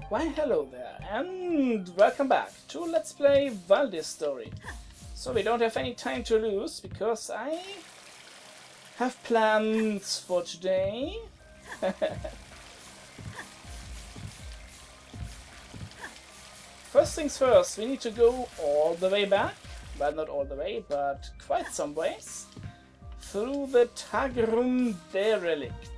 Why hello there, and welcome back to Let's Play Valdis story. So we don't have any time to lose, because I have plans for today. First things first, we need to go all the way back. Well, not all the way, but quite some ways. Through the Tagrum Derelict.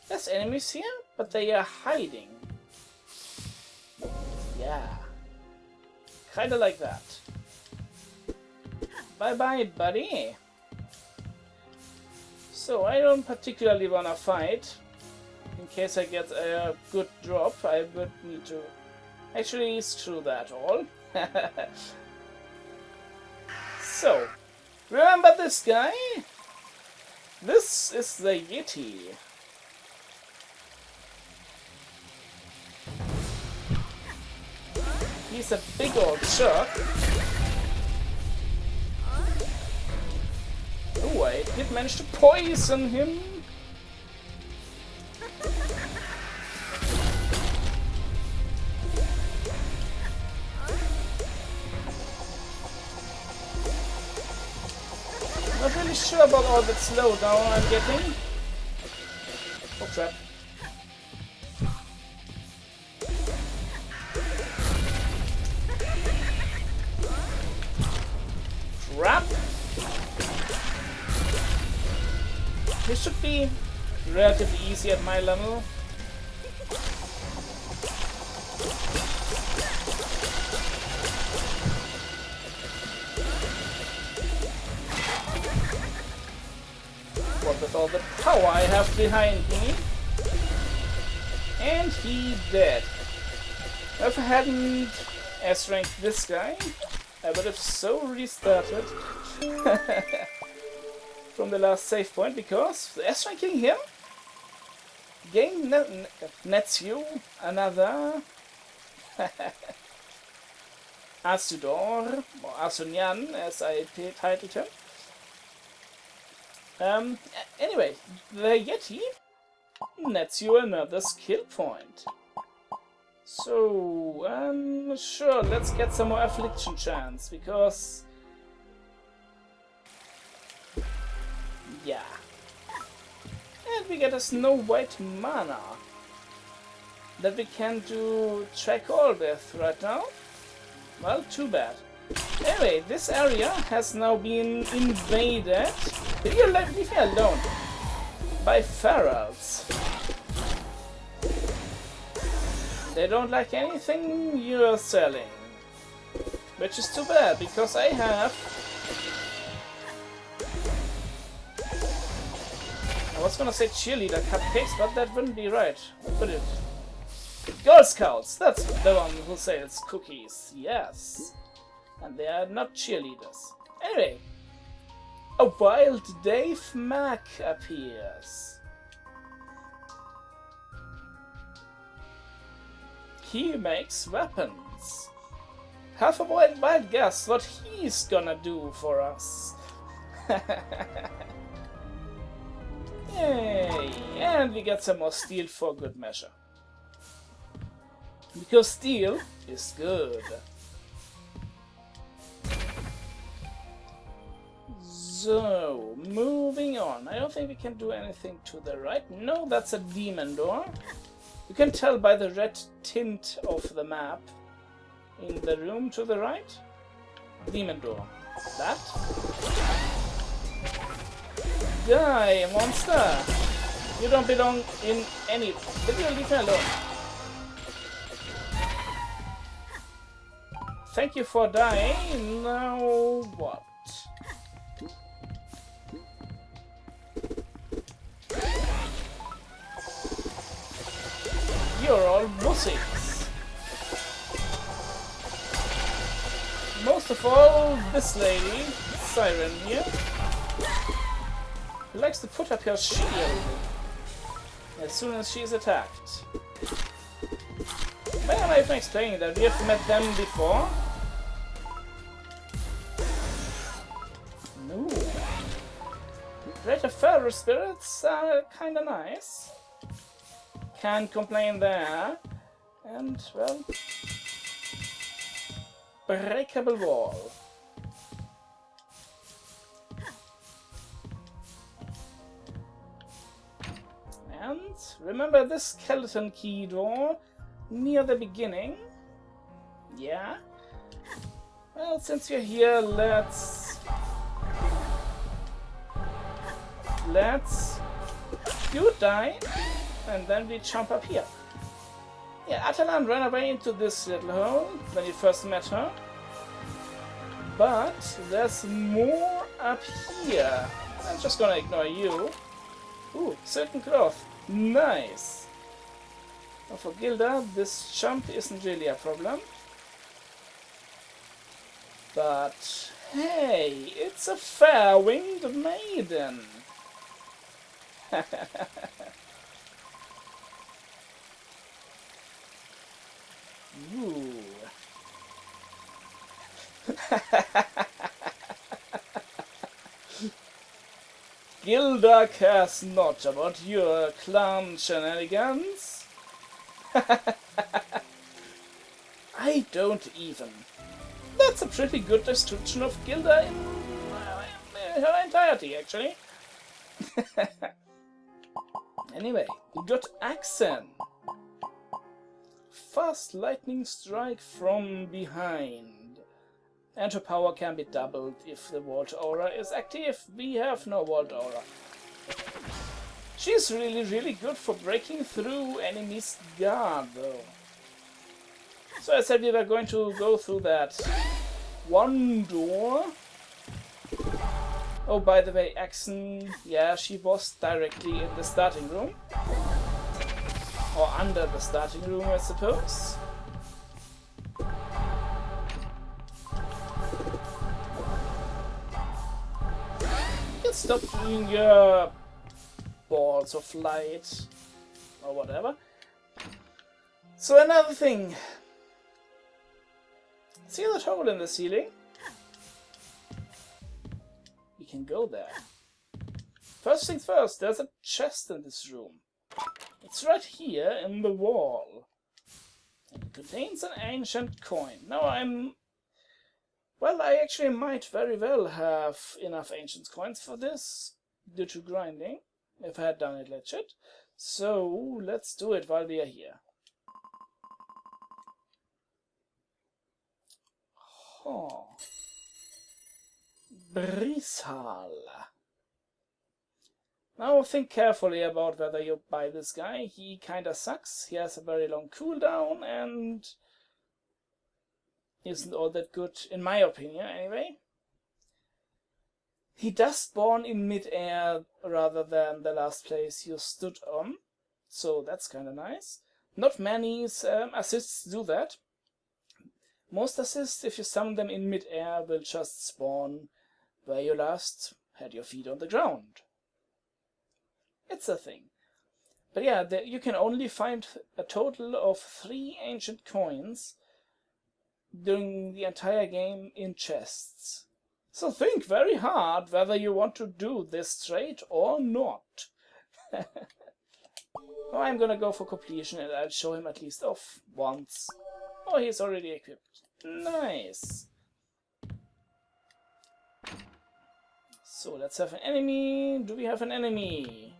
There's enemies here, but they are hiding. Yeah. Kinda like that. Bye bye, buddy. So I don't particularly wanna fight. In case I get a good drop, I would need to... Actually, screw that all. So, remember this guy? This is the Yeti. He's a big old jerk. Oh, I did manage to poison him. Not really sure about all that slowdown I'm getting. Oh crap. Crap! This should be relatively easy at my level. What with all the power I have behind me. And he dead. If I hadn't S-ranked this guy, I would have so restarted from the last save point, because S-ranking him nets you another Asudor, or Asunyan as I titled him. Anyway, the Yeti nets you another skill point. So, sure, let's get some more affliction chance, because... yeah. And we get a Snow White mana that we can do track all with right now. Well, too bad. Anyway, this area has now been invaded. Leave me alone. By ferals. They don't like anything you're selling. Which is too bad, because I have... I was gonna say cheerleader cupcakes, but that wouldn't be right, would it? Girl Scouts! That's the one who sells cookies. Yes. And they are not cheerleaders. Anyway. A wild Dave Mac appears. He makes weapons. Have a wild guess what he's gonna do for us. Yay! And we get some more steel for good measure. Because steel is good. So, moving on. I don't think we can do anything to the right. No, that's a demon door. You can tell by the red tint of the map in the room to the right. Demon door. That. Die, monster! You don't belong in any... Will you leave me alone? Thank you for dying. Now what? You're all wussies. Most of all, this lady, Siren here, who likes to put up her shield as soon as she is attacked. Why am I even explaining that? We have met them before. No. Greater Feral Spirits are kinda nice. Can't complain there. And, well... Breakable Wall. And remember this skeleton key door near the beginning? Yeah? Well, since you're here, let's... You die, and then we jump up here. Yeah, Atalan ran away into this little hole when you first met her. But there's more up here. I'm just gonna ignore you. Ooh, silken cloth. Nice. Now for Gilda, this jump isn't really a problem. But hey, it's a fair-winged maiden. Ooh. Gilda cares not about your clown shenanigans. I don't even. That's a pretty good description of Gilda in her entirety, actually. Anyway, we got Accent. Fast lightning strike from behind. And her power can be doubled if the Vault Aura is active. We have no Vault Aura. She's really good for breaking through enemies' guard, though. So I said we were going to go through that one door. Oh, by the way, Axon, yeah, she was directly in the starting room. Or under the starting room, I suppose. Just stop doing your balls of light or whatever. So another thing. See that hole in the ceiling? We can go there. First things first, there's a chest in this room. It's right here in the wall. It contains an ancient coin. Now well, I actually might very well have enough ancient coins for this, due to grinding, if I had done it legit. So, let's do it while we are here. Oh. Brisal. Now think carefully about whether you buy this guy. He kinda sucks. He has a very long cooldown and isn't all that good, in my opinion, anyway. He does spawn in mid-air rather than the last place you stood on, so that's kinda nice. Not many assists do that. Most assists, if you summon them in mid-air, will just spawn where you last had your feet on the ground. It's a thing. But yeah, you can only find a total of 3 ancient coins during the entire game in chests. So think very hard whether you want to do this trade or not. Oh, I'm gonna go for completion and I'll show him at least off once. Oh, he's already equipped. Nice. So let's have an enemy. Do we have an enemy?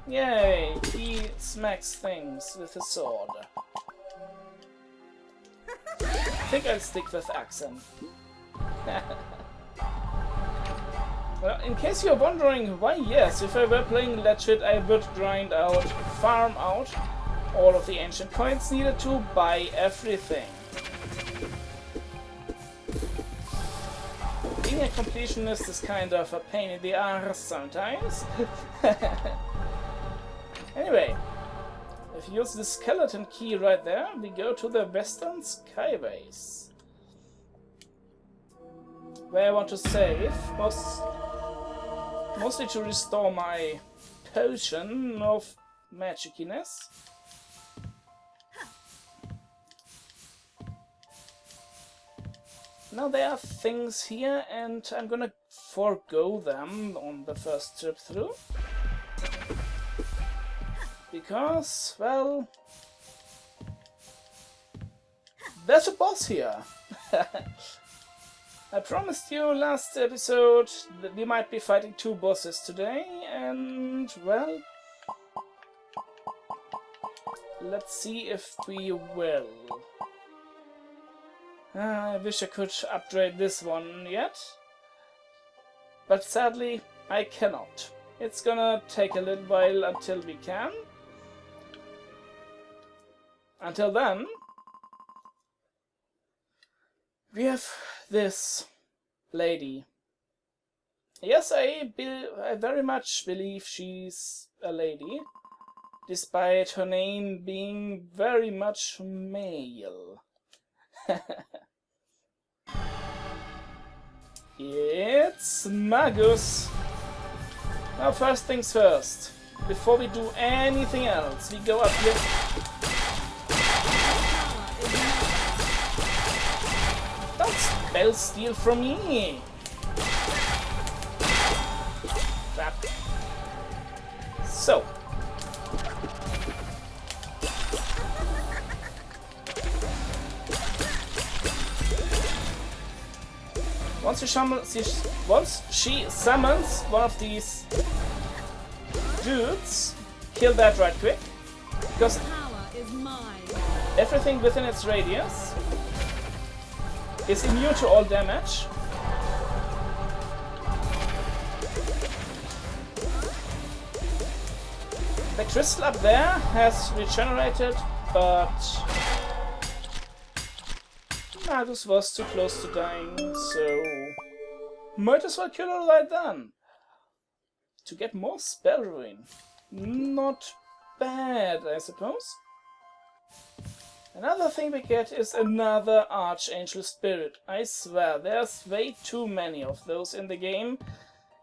Yay! He smacks things with his sword. I think I'll stick with Accent. Well, in case you're wondering why, yes, if I were playing legit, I would farm out all of the ancient coins needed to buy everything. Being a completionist is kind of a pain in the arse sometimes. Anyway, if you use the skeleton key right there, we go to the western Skyways. Where I want to save, mostly to restore my potion of magiciness. Now there are things here, and I'm gonna forego them on the first trip through. Because, well, there's a boss here. I promised you last episode that we might be fighting 2 bosses today, and, well, let's see if we will. I wish I could upgrade this one yet, but sadly I cannot. It's gonna take a little while until we can. Until then, we have this lady. Yes, I very much believe she's a lady, despite her name being very much male. It's Magus. Now, first things first. Before we do anything else, we go up here. Don't spell steal from me! Crap. So. Once she summons one of these dudes, kill that right quick, because everything within its radius is immune to all damage. The crystal up there has regenerated, but Magus was too close to dying, so might as well kill her right then. To get more spell ruin. Not bad, I suppose. Another thing we get is another Archangel Spirit. I swear, there's way too many of those in the game,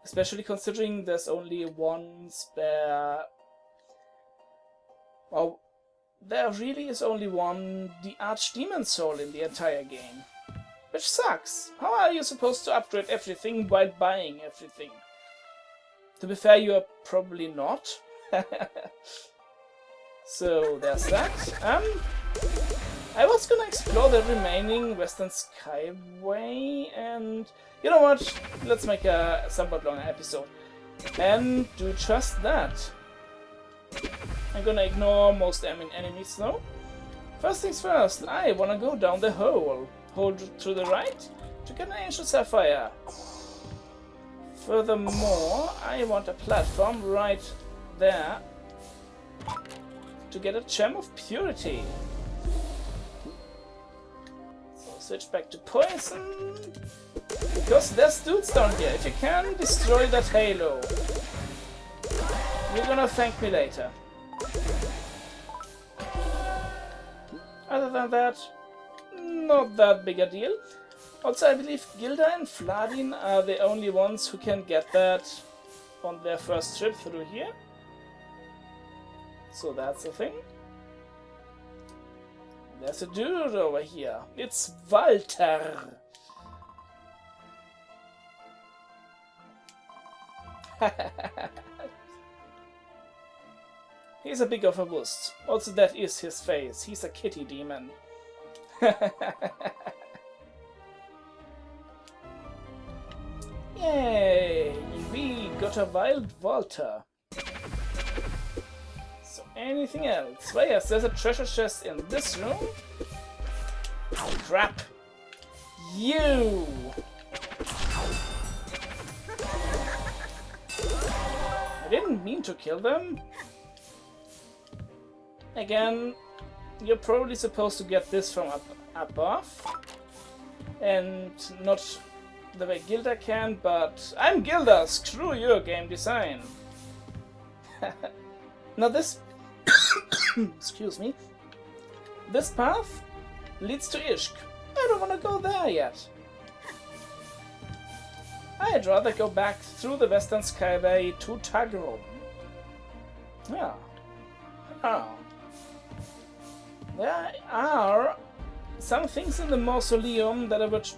especially considering there's only one spare... Well, there really is only one, the Archdemon Soul in the entire game. Which sucks. How are you supposed to upgrade everything while buying everything? To be fair, you are probably not. So there's that. I was gonna explore the remaining Western Skyway, and you know what? Let's make a somewhat longer episode. And do just that. I'm gonna ignore most enemies though. First things first, I wanna go down the hole. Hold to the right to get an Ancient Sapphire. Furthermore, I want a platform right there to get a Gem of Purity. So switch back to Poison, because there's dudes down here. If you can destroy that halo, you're gonna thank me later. Other than that, not that big a deal. Also, I believe Gilda and Vladin are the only ones who can get that on their first trip through here. So that's the thing. There's a dude over here. It's Walter. He's a big of a wuss. Also, that is his face. He's a kitty demon. Yay! We got a wild Walter. So anything else? Well, yes, there's a treasure chest in this room. Oh, crap! You! I didn't mean to kill them. Again, you're probably supposed to get this from up above, and not the way Gilda can, but I'm Gilda! Screw your game design! Now this... excuse me. This path leads to Ishk. I don't want to go there yet. I'd rather go back through the Western Skyway to Tagrom. Yeah. Oh. There are some things in the mausoleum that I would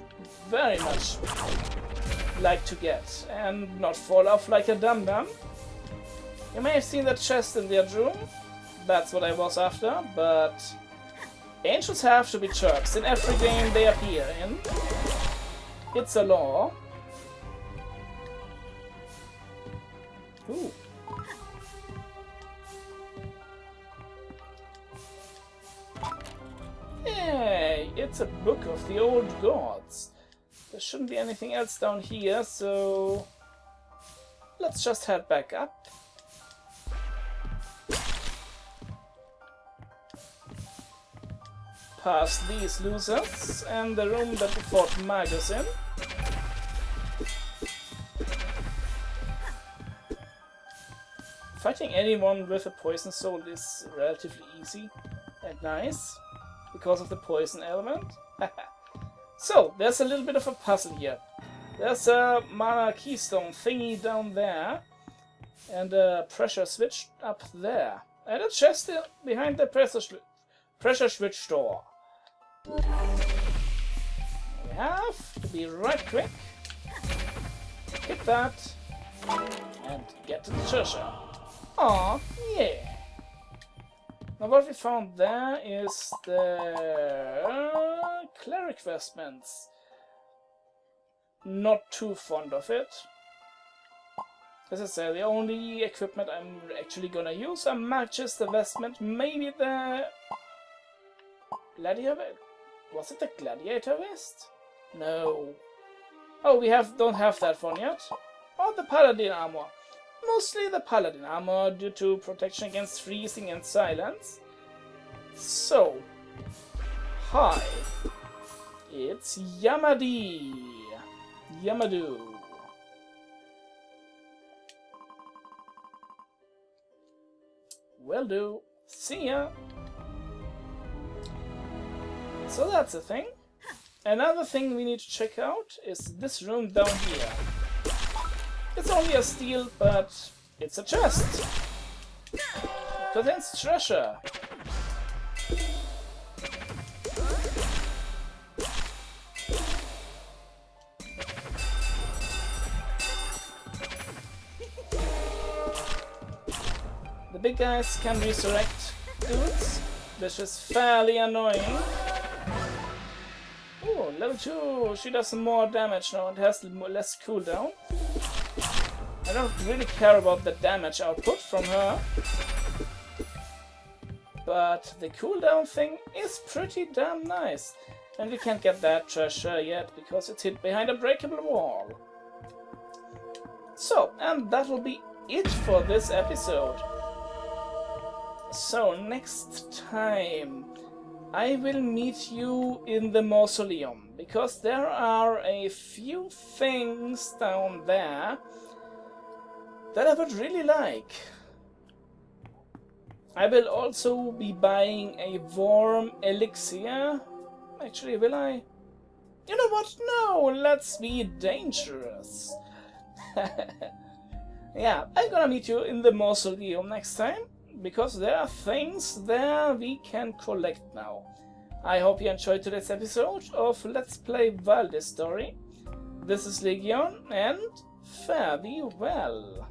very much like to get and not fall off like a dum-dum. You may have seen that chest in their room. That's what I was after, but angels have to be chirps in every game they appear in. It's a law. Ooh. Hey, it's a book of the old gods. There shouldn't be anything else down here, so let's just head back up. Past these losers and the room that we fought Magus in. Fighting anyone with a poison soul is relatively easy and nice because of the poison element. So, there's a little bit of a puzzle here. There's a mana keystone thingy down there and a pressure switch up there. And a chest behind the pressure switch door. We have to be right quick, hit that, and get to the treasure. Aw, yeah. Now what we found there is the cleric vestments. Not too fond of it. As I say, the only equipment I'm actually gonna use are matches the vestment, maybe the gladiator. Was it the gladiator vest? No. Oh, we don't have that one yet. Or the paladin armor. Mostly the paladin armor due to protection against freezing and silence. So, hi. It's Yamadu. Will do. See ya. So that's a thing. Another thing we need to check out is this room down here. It's only a steel, but it's a chest. It contains treasure. The big guys can resurrect dudes, which is fairly annoying. Oh, level 2, she does more damage now and has less cooldown. I don't really care about the damage output from her, but the cooldown thing is pretty damn nice. And we can't get that treasure yet because it's hid behind a breakable wall. So, and that will be it for this episode. So, next time I will meet you in the mausoleum, because there are a few things down there that I would really like. I will also be buying a warm elixir. Actually, will I? You know what? No, let's be dangerous. Yeah, I'm gonna meet you in the mausoleum next time, because there are things there we can collect now. I hope you enjoyed today's episode of Let's Play Valdis Story. This is Legion, and fare thee well.